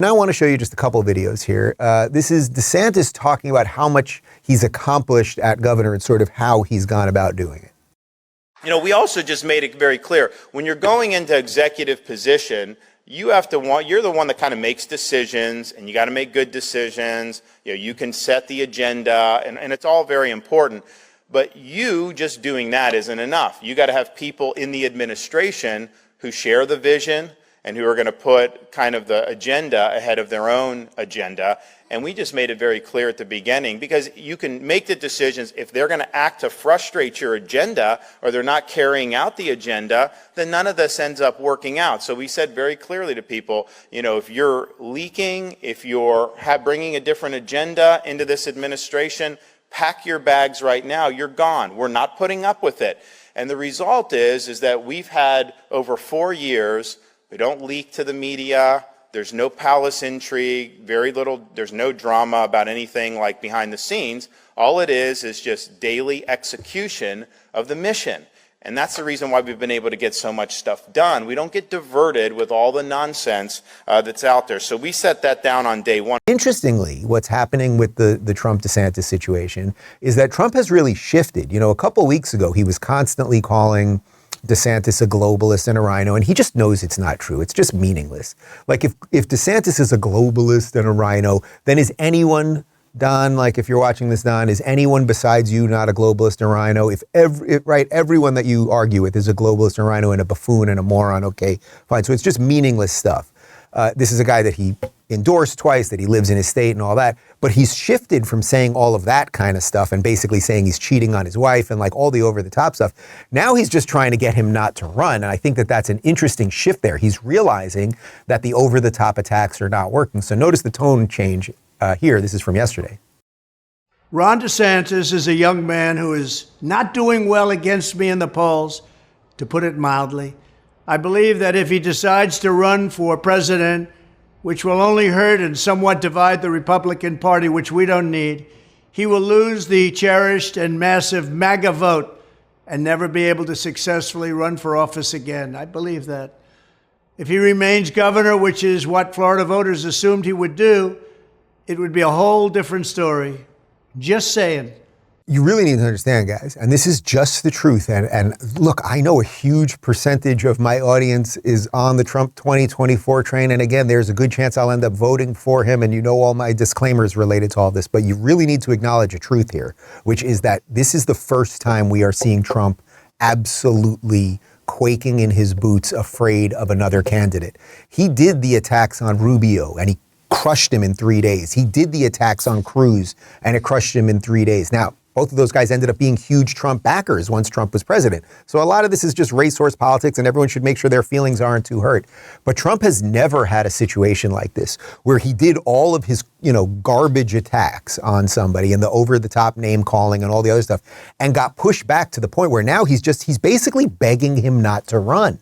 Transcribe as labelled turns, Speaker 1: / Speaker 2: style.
Speaker 1: Now I want to show you just a couple of videos here. This is DeSantis talking about how much he's accomplished at governor and sort of how he's gone about doing it.
Speaker 2: You know, we also just made it very clear, when you're going into executive position, you're the one that kind of makes decisions, and you got to make good decisions. You know, you can set the agenda, and it's all very important. But you just doing that isn't enough. You got to have people in the administration who share the vision and who are going to put kind of the agenda ahead of their own agenda. And we just made it very clear at the beginning, because you can make the decisions. If they're going to act to frustrate your agenda, or they're not carrying out the agenda, then none of this ends up working out. So we said very clearly to people, you know, if you're leaking, if you're bringing a different agenda into this administration, pack your bags right now. You're gone. We're not putting up with it. And the result is that we've had over 4 years. We don't leak to the media. There's no palace intrigue, very little, there's no drama about anything like behind the scenes. All it is just daily execution of the mission. And that's the reason why we've been able to get so much stuff done. We don't get diverted with all the nonsense that's out there. So we set that down on day one.
Speaker 1: Interestingly, what's happening with the Trump-DeSantis situation is that Trump has really shifted. You know, a couple weeks ago, he was constantly calling DeSantis a globalist and a rhino, and he just knows it's not true. It's just meaningless. Like if DeSantis is a globalist and a rhino, then is anyone, Don, like if you're watching this, Don, is anyone besides you not a globalist and a rhino? If everyone that you argue with is a globalist and a rhino and a buffoon and a moron, okay, fine. So it's just meaningless stuff. This is a guy that he endorsed twice, that he lives in his state and all that, but he's shifted from saying all of that kind of stuff and basically saying he's cheating on his wife and like all the over-the-top stuff. Now he's just trying to get him not to run, and I think that that's an interesting shift there. He's realizing that the over-the-top attacks are not working. So notice the tone change here. This is from yesterday.
Speaker 3: Ron DeSantis is a young man who is not doing well against me in the polls, to put it mildly. I believe that if he decides to run for president, which will only hurt and somewhat divide the Republican Party, which we don't need, he will lose the cherished and massive MAGA vote and never be able to successfully run for office again. I believe that. If he remains governor, which is what Florida voters assumed he would do, it would be a whole different story. Just saying.
Speaker 1: You really need to understand, guys, and this is just the truth. And look, I know a huge percentage of my audience is on the Trump 2024 train. And again, there's a good chance I'll end up voting for him. And you know all my disclaimers related to all this. But you really need to acknowledge a truth here, which is that this is the first time we are seeing Trump absolutely quaking in his boots, afraid of another candidate. He did the attacks on Rubio, and he crushed him in 3 days. He did the attacks on Cruz, and it crushed him in 3 days. Now, both of those guys ended up being huge Trump backers once Trump was president. So a lot of this is just racehorse politics, and everyone should make sure their feelings aren't too hurt. But Trump has never had a situation like this where he did all of his, garbage attacks on somebody and the over-the-top name calling and all the other stuff and got pushed back to the point where now he's basically begging him not to run.